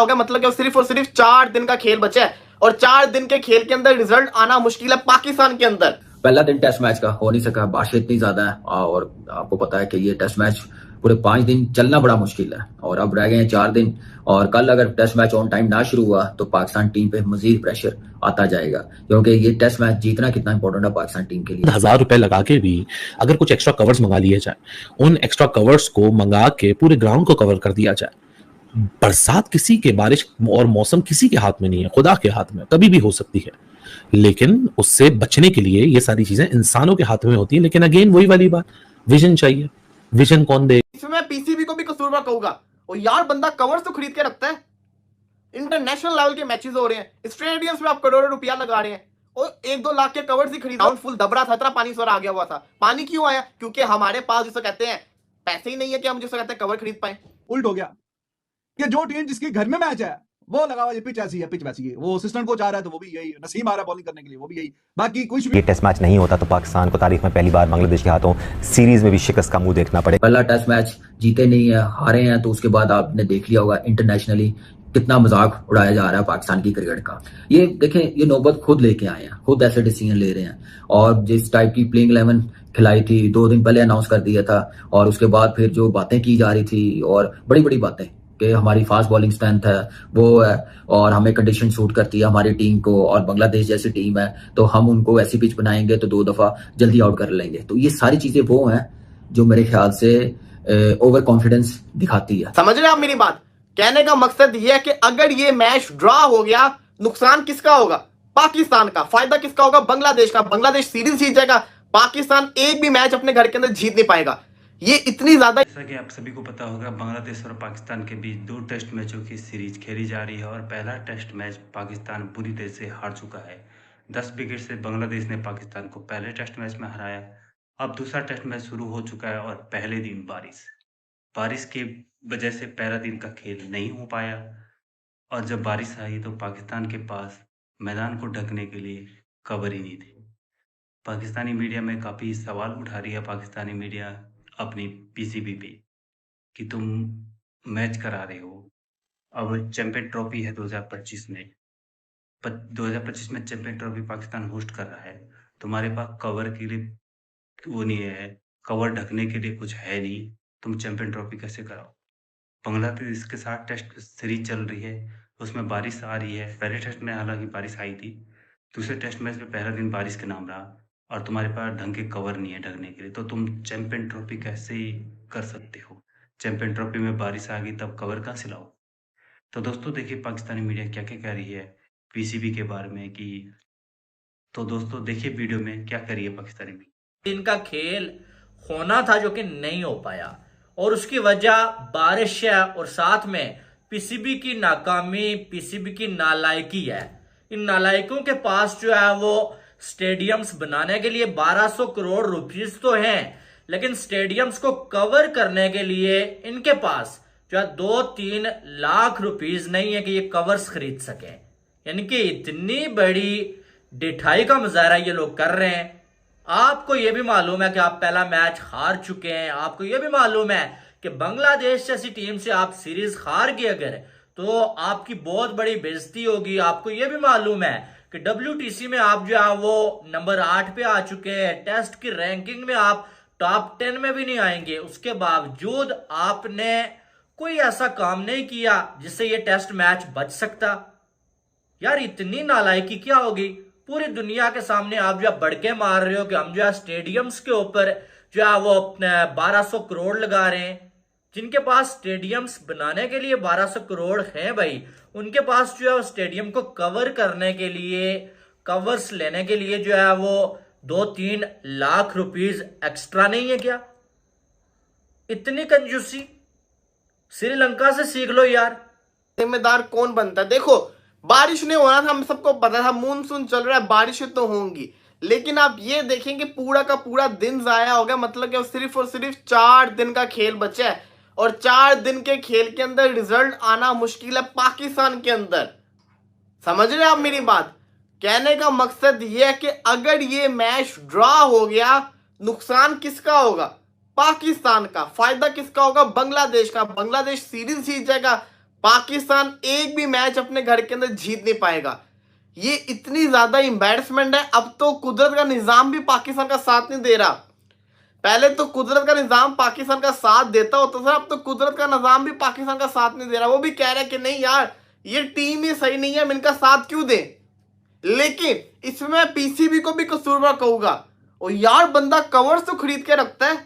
हो गया, मतलब कि सिर्फ और सिर्फ 4 दिन का खेल बचा है और 4 दिन के खेल के अंदर रिजल्ट आना मुश्किल है पाकिस्तान के अंदर। पहला दिन टेस्ट मैच का हो नहीं सका, बारिश इतनी ज्यादा है और आपको पता है कि ये टेस्ट मैच पूरे 5 दिन चलना बड़ा मुश्किल है और अब रह गए हैं 4 दिन। और कल अगर टेस्ट मैच ऑन टाइम ना शुरू हुआ तो पाकिस्तान टीम पे मजीद प्रेशर आता जाएगा, क्योंकि ये टेस्ट मैच जीतना कितना इंपॉर्टेंट है पाकिस्तान टीम के लिए। 1000 रुपए लगा के भी अगर कुछ एक्स्ट्रा कवर्स मंगा लिए जाए, उन एक्स्ट्रा कवर्स को मंगा के पूरे ग्राउंड को कवर कर दिया जाए। बरसात किसी के, बारिश और मौसम किसी के हाथ में नहीं है, खुदा के हाथ में, कभी भी हो सकती है। लेकिन उससे बचने के लिए ये सारी चीजें इंसानों के हाथ में होती है। लेकिन अगेन वही वाली बात, विजन चाहिए। विजन कौन दे? इसमें मैं पीसीबी को भी कसूरवार कहूंगा। और यार बंदा कवर्स तो खरीद के रखता है, इंटरनेशनल लेवल के मैचेस हो रहे हैं, स्टेडियम्स में आप करोड़ों रुपया लगा रहे हैं और 1-2 लाख के कवर्स ही खरीद। ग्राउंड फुल दबरा था, इतना पानी सर आ गया हुआ था। पानी क्यों आया? क्योंकि हमारे पास जिसे कहते हैं पैसे ही नहीं है कि हम जिसे कहते हैं कवर खरीद पाए। उल्ट हो गया कि जो टीम जिसके घर में मैच है वो लगा हुआ, ये पिच ऐसी है, पिच वैसी है, वो असिस्टेंट कोच आ रहा है तो वो भी यही, नसीम आ रहा है बॉलिंग करने के लिए वो भी यही, बाकी कुछ भी। ये टेस्ट मैच नहीं होता तो पाकिस्तान को तारीख में पहली बार बांग्लादेश के हाथों सीरीज में भी शिकस्त का मुंह देखना पड़े। पहला टेस्ट मैच जीते नहीं है, हारे हैं, तो उसके बाद आपने देख लिया होगा इंटरनेशनली कितना मजाक उड़ाया जा रहा है पाकिस्तान की क्रिकेट का। ये देखें, ये नौबत खुद लेके आए हैं, खुद ऐसे डिसीजन ले रहे हैं। और जिस टाइप की प्लेइंग 11 खिलाई थी 2 दिन पहले अनाउंस कर दिया था, और उसके बाद फिर जो बातें की जा रही थी और बड़ी बड़ी बातें कि हमारी फास्ट बॉलिंग स्ट्रेंथ है, वो है, और हमें कंडीशन सूट करती है हमारी टीम को, और बांग्लादेश जैसी टीम है तो हम उनको ऐसी पिच बनाएंगे तो 2 दफा जल्दी आउट कर लेंगे। तो ये सारी चीजें वो हैं जो मेरे ख्याल से ओवर कॉन्फिडेंस दिखाती है। समझ रहे हैं आप मेरी बात? कहने का मकसद यह है कि अगर ये मैच ड्रॉ हो गया, नुकसान किसका होगा? पाकिस्तान का। फायदा किसका होगा? बांग्लादेश का। बांग्लादेश सीरीज जीत जाएगा, पाकिस्तान एक भी मैच अपने घर के अंदर जीत नहीं पाएगा। ये इतनी ज्यादा, जैसा कि आप सभी को पता होगा, बांग्लादेश और पाकिस्तान के बीच 2 टेस्ट मैचों की सीरीज खेली जा रही है और पहला टेस्ट मैच पाकिस्तान पूरी तरह से हार चुका है। 10 विकेट से बांग्लादेश ने पाकिस्तान को पहले टेस्ट मैच में हराया। अब दूसरा टेस्ट मैच शुरू हो चुका है और पहले दिन बारिश की वजह से पहला दिन का खेल नहीं हो पाया। और जब बारिश आई तो पाकिस्तान के पास मैदान को ढकने के लिए कवर ही नहीं थी। पाकिस्तानी मीडिया में काफ़ी सवाल उठा रही है पाकिस्तानी मीडिया अपनी पीसीबी पे कि तुम मैच करा रहे हो। अब चैंपियन ट्रॉफी है 2025 में, 2025 में चैंपियन ट्रॉफी पाकिस्तान होस्ट कर रहा है। तुम्हारे पास कवर के लिए वो नहीं है, कवर ढकने के लिए कुछ है नहीं, तुम चैंपियन ट्रॉफी कैसे कराओ? बांग्लादेश के साथ टेस्ट सीरीज चल रही है, उसमें बारिश आ रही है। पहले टेस्ट में हालांकि बारिश आई थी, दूसरे टेस्ट मैच में पहला दिन बारिश के नाम रहा और तुम्हारे पास ढंग के कवर नहीं है ढकने के लिए, तो तुम चैंपियन ट्रॉफी कैसे कर सकते हो? चैंपियन ट्रॉफी में बारिश आ गई तब कवर कहाँ से लाओ? तो दोस्तों देखिए पाकिस्तानी मीडिया क्या क्या कह रही है पीसीबी के बारे में कि, तो दोस्तों देखिए वीडियो में क्या कह रही है पाकिस्तानी मीडिया। दिन का खेल होना था जो कि नहीं हो पाया और उसकी वजह बारिश है और साथ में पीसीबी की नाकामी, पीसीबी की नालायकी है। इन नालायकों के पास जो है वो स्टेडियम्स बनाने के लिए 1200 करोड़ रुपीस तो हैं, लेकिन स्टेडियम्स को कवर करने के लिए इनके पास जो है 2-3 लाख रुपीस नहीं है कि ये कवर्स खरीद सके। यानी कि इतनी बड़ी डिठाई का मुजाहरा ये लोग कर रहे हैं। आपको यह भी मालूम है कि आप पहला मैच हार चुके हैं, आपको यह भी मालूम है कि बांग्लादेश जैसी टीम से आप सीरीज हार गए अगर तो आपकी बहुत बड़ी बेइज्जती होगी। आपको यह भी मालूम है कि WTC में आप जो है वो नंबर 8 पे आ चुके हैं, टेस्ट की रैंकिंग में आप टॉप 10 में भी नहीं आएंगे। उसके बावजूद आपने कोई ऐसा काम नहीं किया जिससे ये टेस्ट मैच बच सकता। यार इतनी नालायकी क्या होगी? पूरी दुनिया के सामने आप जो है बड़के मार रहे हो कि हम जो है स्टेडियम्स के ऊपर जो है वो 1200 करोड़ लगा रहे हैं। जिनके पास स्टेडियम्स बनाने के लिए 1200 करोड़ हैं भाई, उनके पास जो है स्टेडियम को कवर करने के लिए, कवर्स लेने के लिए जो है वो 2-3 लाख रुपीस एक्स्ट्रा नहीं है क्या? इतनी कंजूसी श्रीलंका से सीख लो यार। जिम्मेदार कौन बनता है? देखो बारिश नहीं होना था, हम सबको पता था, मानसून चल रहा है, बारिशें तो होंगी, लेकिन आप ये देखेंगे पूरा का पूरा दिन जाया हो गया। मतलब कि सिर्फ और सिर्फ 4 दिन का खेल बचा है और 4 दिन के खेल के अंदर रिजल्ट आना मुश्किल है पाकिस्तान के अंदर। समझ रहे हैं आप मेरी बात? कहने का मकसद ये है कि अगर ये मैच ड्रॉ हो गया, नुकसान किसका होगा? पाकिस्तान का। फायदा किसका होगा? बांग्लादेश का। बांग्लादेश सीरीज जीत जाएगा, पाकिस्तान एक भी मैच अपने घर के अंदर जीत नहीं पाएगा। ये इतनी ज्यादा एम्बैरसमेंट है। अब तो कुदरत का निजाम भी पाकिस्तान का साथ नहीं दे रहा। पहले तो कुदरत का निजाम पाकिस्तान का साथ देता होता था, अब तो कुदरत का निजाम भी पाकिस्तान का साथ नहीं दे रहा। वो भी कह रहा है कि नहीं यार ये टीम ही सही नहीं है, हम इनका साथ क्यों दें। लेकिन इसमें मैं पीसीबी को भी कसूरवार कहूंगा। और यार बंदा कवर्स तो खरीद के रखता है,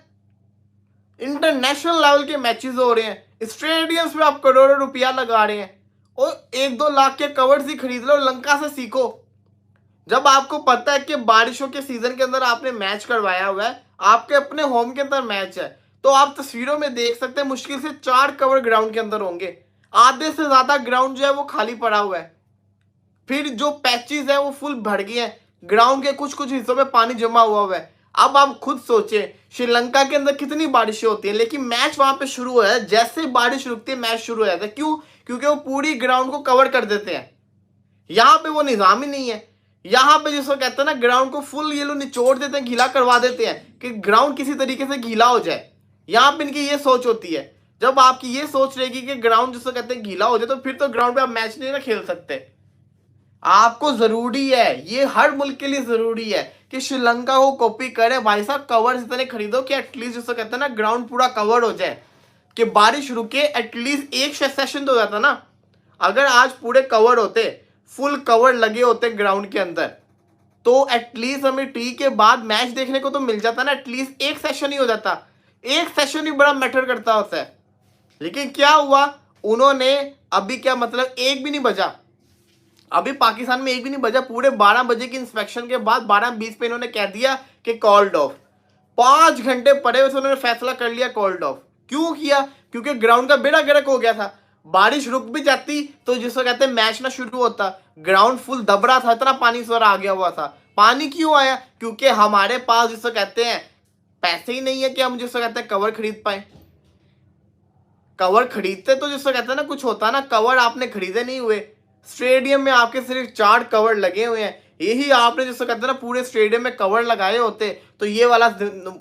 इंटरनेशनल लेवल के मैचेस हो रहे हैं, स्टेडियम्स में आप करोड़ों रुपया लगा रहे हैं और 1-2 लाख के कवर्स ही खरीद लो। लंका से सीखो। जब आपको पता है कि बारिशों के सीजन के अंदर आपने मैच करवाया हुआ है, आपके अपने होम के अंदर मैच है, तो आप तस्वीरों में देख सकते हैं मुश्किल से 4 कवर ग्राउंड के अंदर होंगे। आधे से ज्यादा ग्राउंड जो है वो खाली पड़ा हुआ है। फिर जो पैचेस है वो फुल भर गए हैं, ग्राउंड के कुछ कुछ हिस्सों में पानी जमा हुआ है। अब आप खुद सोचें श्रीलंका के अंदर कितनी बारिशें होती हैं, लेकिन मैच वहां पे शुरू हुआ है, जैसे बारिश रुकती है मैच शुरू हो जाता है। क्यों? क्योंकि वो पूरी ग्राउंड को कवर कर देते हैं। यहाँ पे वो निजाम ही नहीं है। यहाँ पे जिसको कहते हैं ना ग्राउंड को फुल ये लोग निचोड़ देते हैं, गीला करवा देते हैं कि ग्राउंड किसी तरीके से गीला हो जाए। यहाँ पे इनकी ये सोच होती है। जब आपकी ये सोच रहेगी कि ग्राउंड जिसको कहते हैं गीला हो जाए, तो फिर तो ग्राउंड पे आप मैच नहीं ना खेल सकते। आपको जरूरी है, ये हर मुल्क के लिए जरूरी है कि श्रीलंका को कॉपी करे। भाई साहब कवर्स इतने खरीदो कि एटलीस्ट जिसको कहते हैं ना ग्राउंड पूरा कवर हो जाए, कि बारिश रुके, एटलीस्ट एक सेशन तो हो जाता ना। अगर आज पूरे कवर होते, फुल कवर लगे होते ग्राउंड के अंदर, तो एटलीस्ट हमें टी के बाद मैच देखने को तो मिल जाता ना। एटलीस्ट एक सेशन ही हो जाता, एक सेशन ही बड़ा मैटर करता होता है। लेकिन क्या हुआ, उन्होंने अभी क्या मतलब 1 भी नहीं बजा, अभी पाकिस्तान में 1 भी नहीं बजा। पूरे 12 बजे की इंस्पेक्शन के बाद 12:20 पे इन्होंने कह दिया कि कॉल्ड ऑफ। 5 घंटे पड़े हुए उन्होंने फैसला कर लिया कॉल्ड ऑफ। क्यों किया? क्योंकि ग्राउंड का बेड़ा गर्क हो गया था। बारिश रुक भी जाती तो जिसको कहते हैं मैच ना शुरू होता। ग्राउंड फुल दब रहा था, इतना पानी सर आ गया हुआ था। पानी क्यों आया? क्योंकि हमारे पास जिसको कहते हैं पैसे ही नहीं है कि हम जिसको कहते हैं कवर खरीद पाए। कवर खरीदते तो जिसको कहते हैं ना कुछ होता ना, कवर आपने खरीदे नहीं हुए। स्टेडियम में आपके सिर्फ 4 कवर लगे हुए हैं। यही आपने जिसको कहते हैं ना पूरे स्टेडियम में कवर लगाए होते तो ये वाला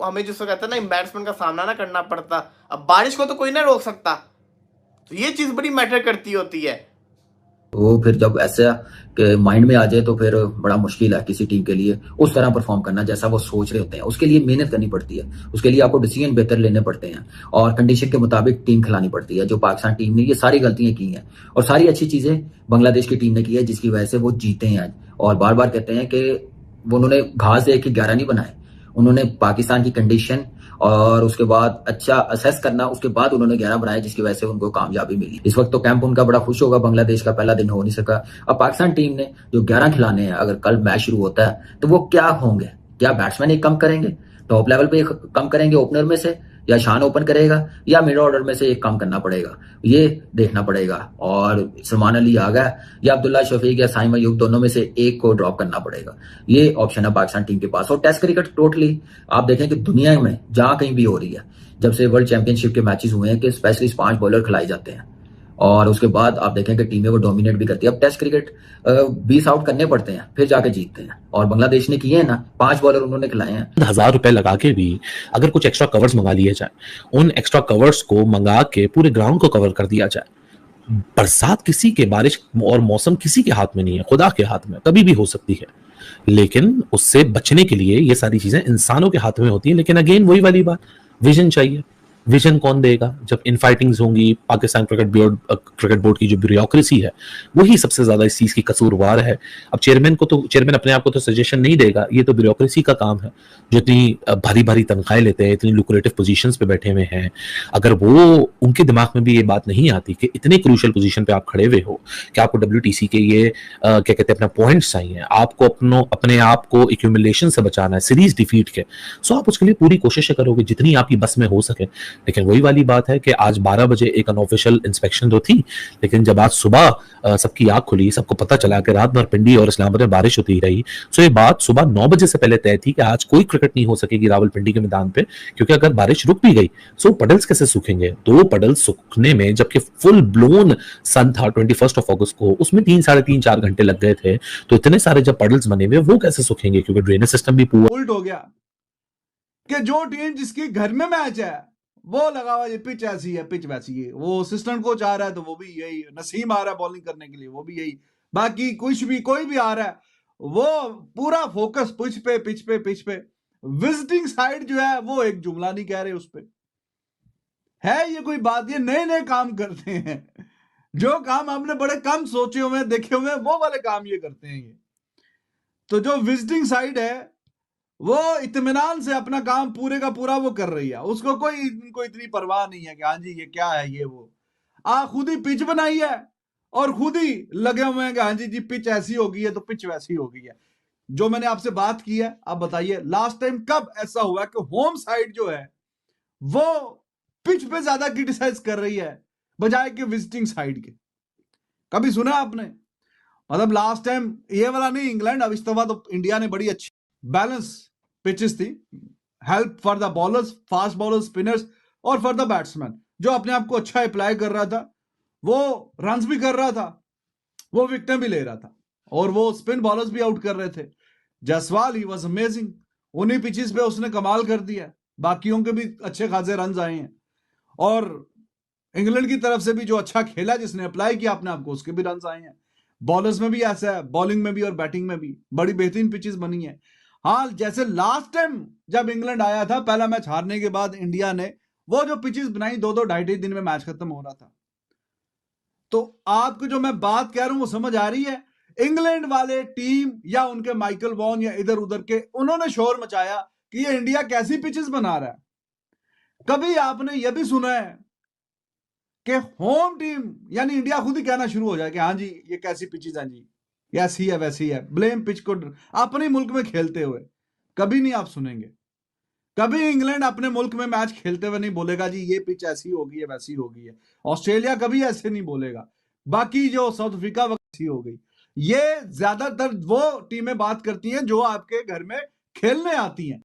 हमें जिसको कहते हैं ना एम्बैरसमेंट का सामना ना करना पड़ता। अब बारिश को तो कोई ना रोक सकता, तो ये चीज बड़ी मैटर करती होती है। तो फिर जब ऐसा कि माइंड में आ जाए तो फिर बड़ा मुश्किल है किसी टीम के लिए उस तरह परफॉर्म करना जैसा वो सोच रहे होते हैं। उसके लिए मेहनत करनी पड़ती है, उसके लिए आपको डिसीजन बेहतर लेने पड़ते हैं और कंडीशन के मुताबिक टीम खिलानी पड़ती है। जो पाकिस्तान टीम ने ये सारी गलतियां की हैं और सारी अच्छी चीजें बांग्लादेश की टीम ने की है, जिसकी वजह से वो जीते हैं आज। और बार बार कहते हैं कि वो उन्होंने घास देख के 11 नहीं बनाए, उन्होंने पाकिस्तान की कंडीशन और उसके बाद अच्छा असेस करना, उसके बाद उन्होंने 11 बनाए, जिसकी वजह से उनको कामयाबी मिली। इस वक्त तो कैंप उनका बड़ा खुश होगा, बांग्लादेश का पहला दिन हो नहीं सका। अब पाकिस्तान टीम ने जो 11 खिलाने हैं, अगर कल मैच शुरू होता है तो वो क्या होंगे? क्या बैट्समैन एक कम करेंगे, टॉप लेवल पे एक कम करेंगे ओपनर में से, या शान ओपन करेगा, या मिड ऑर्डर में से एक कम करना पड़ेगा? ये देखना पड़ेगा। और सलमान अली आ गया या अब्दुल्ला शफीक या साइम अयूब, दोनों में से एक को ड्रॉप करना पड़ेगा। ये ऑप्शन है पाकिस्तान टीम के पास। और टेस्ट क्रिकेट टोटली आप देखें कि दुनिया में जहां कहीं भी हो रही है, जब से वर्ल्ड चैंपियनशिप के मैचेस हुए हैं कि स्पेशलिस्ट 5 बॉलर खिलाए जाते हैं और उसके बाद आप देखें कि टीमें वो डोमिनेट भी करती है। अब टेस्ट क्रिकेट 20 आउट करने पड़ते हैं फिर जाके जीतते हैं, और बांग्लादेश ने किए हैं ना, 5 बॉलर उन्होंने खिलाए हैं। 1000 रुपए लगा के भी अगर कुछ एक्स्ट्रा कवर्स मंगा लिए जाए, उन एक्स्ट्रा कवर्स को मंगा के पूरे ग्राउंड को कवर कर दिया जाए। बरसात किसी के, बारिश और मौसम किसी के हाथ में नहीं है, खुदा के हाथ में, कभी भी हो सकती है। लेकिन उससे बचने के लिए ये सारी चीजें इंसानों के हाथ में होती हैं। लेकिन अगेन वही वाली बात, विजन चाहिए। विजन कौन देगा? जब इनफाइटिंग्स होंगी, पाकिस्तान क्रिकेट बोर्ड की जो ब्यूरोक्रेसी है वही सबसे ज्यादा इस चीज की कसूरवार है। अब चेयरमैन अपने आप को तो सजेशन नहीं देगा, ये तो ब्यूरोक्रेसी का काम है, जो इतनी भारी भारी तनख्वाहें लेते हैं, इतनी लुक्रेटिव पोजीशंस पे बैठे हुए हैं। अगर वो उनके दिमाग में भी ये बात नहीं आती कि इतने क्रूशियल पोजीशन पे आप खड़े हुए हो कि आपको WTC के ये क्या कहते हैं अपना पॉइंट्स चाहिए, आपको अपने आप को एक्यूमुलेशन से बचाना है, सीरीज डिफीट के, सो आप उसके लिए पूरी कोशिश करोगे जितनी आपकी बस में हो सके। लेकिन वही वाली बात है कि आज 12 बजे एक अनऑफिशियल इंस्पेक्शन तो थी, लेकिन जब आज सुबह सबकी आंख खुली, सबको पता चला कि रात भर पिंडी और इस्लामाबाद में बारिश होती रही, सो ये बात सुबह 9 बजे से पहले तय थी कि आज कोई क्रिकेट नहीं हो सकेगी रावलपिंडी के मैदान पे, क्योंकि अगर बारिश रुक भी गई सो पडल्स कैसे सूखेंगे? 2 पडल्स सूखने में, जबकि फुल ब्लोन सन था 21 अगस्त को, उसमें 3, साढ़े 3, 4 घंटे लग गए थे। तो इतने सारे जब पडल्स बने हुए वो कैसे सूखेंगे? क्योंकि ड्रेनेज सिस्टम भी पूरा उल्ट हो गया कि जो टीम जिसकी घर में मैच है वो लगा हुआ ये पिच ऐसी है, पिच वैसी है, वो असिस्टेंट कोच आ रहा है तो वो भी यही, नसीम आ रहा है बॉलिंग करने के लिए वो भी यही, बाकी कुछ भी कोई भी आ रहा है वो पूरा फोकस पिच पे। विजिटिंग साइड जो है वो एक जुमला नहीं कह रहे उस पे है, ये कोई बात, ये नए नए काम करते हैं, जो काम आपने बड़े कम सोचे हुए देखे हुए वो वाले काम ये करते हैं ये। तो जो विजिटिंग साइड है वो इत्मीनान से अपना काम पूरे का पूरा वो कर रही है, उसको कोई इतनी परवाह नहीं है कि हाँ जी ये क्या है ये वो, खुद ही पिच बनाई है और खुद ही लगे हुए हैं कि हाँ जी पिच ऐसी होगी है तो पिच वैसी होगी है। जो मैंने आपसे बात की है, आप बताइए लास्ट टाइम कब ऐसा हुआ कि होम साइड जो है वो पिच पे ज्यादा क्रिटिसाइज कर रही है बजाय कि विजिटिंग साइड के? कभी सुना आपने? मतलब लास्ट टाइम ये वाला नहीं इंग्लैंड, अब इस दफा तो इंडिया ने बड़ी अच्छी बैलेंस पिचेस थी, help for the bowlers, fast bowlers, spinners और फॉर द बैट्समैन जो अपने आप को अच्छा अप्लाई कर रहा था, वो रन्स भी कर रहा था, वो विकेटें भी ले रहा था और वो स्पिन बॉलर्स भी आउट कर रहे थे। जायसवाल ही वाज अमेजिंग, उन्हीं पिचेस पे उसने कमाल कर दिया, बाकियों के भी अच्छे खासे रन आए हैं और इंग्लैंड की तरफ से भी जो अच्छा खेला जिसने अप्लाई किया अपने आप को उसके भी रन आए हैं। बॉलर्स में भी ऐसा है, बॉलिंग में भी और बैटिंग में भी बड़ी बेहतरीन पिचेस बनी है। हाँ, जैसे लास्ट टाइम जब इंग्लैंड आया था पहला मैच हारने के बाद इंडिया ने वो जो पिचेस बनाई, 2-2 ढाई दिन में मैच खत्म हो रहा था। तो आपको जो मैं बात कह रहा हूं वो समझ आ रही है? इंग्लैंड वाले टीम या उनके माइकल वॉन या इधर उधर के, उन्होंने शोर मचाया कि ये इंडिया कैसी पिचेस बना रहा है। कभी आपने यह भी सुना है कि होम टीम यानी इंडिया खुद ही कहना शुरू हो जाए कि हाँ जी ये कैसी पिचेस हैं जी, ऐसी है वैसी है, ब्लेम पिच को अपने मुल्क में खेलते हुए? कभी नहीं आप सुनेंगे। कभी इंग्लैंड अपने मुल्क में मैच खेलते हुए नहीं बोलेगा जी ये पिच ऐसी होगी है वैसी होगी है। ऑस्ट्रेलिया कभी ऐसे नहीं बोलेगा। बाकी जो साउथ अफ्रीका वैसी हो गई, ये ज्यादातर वो टीमें बात करती हैं जो आपके घर में खेलने आती हैं।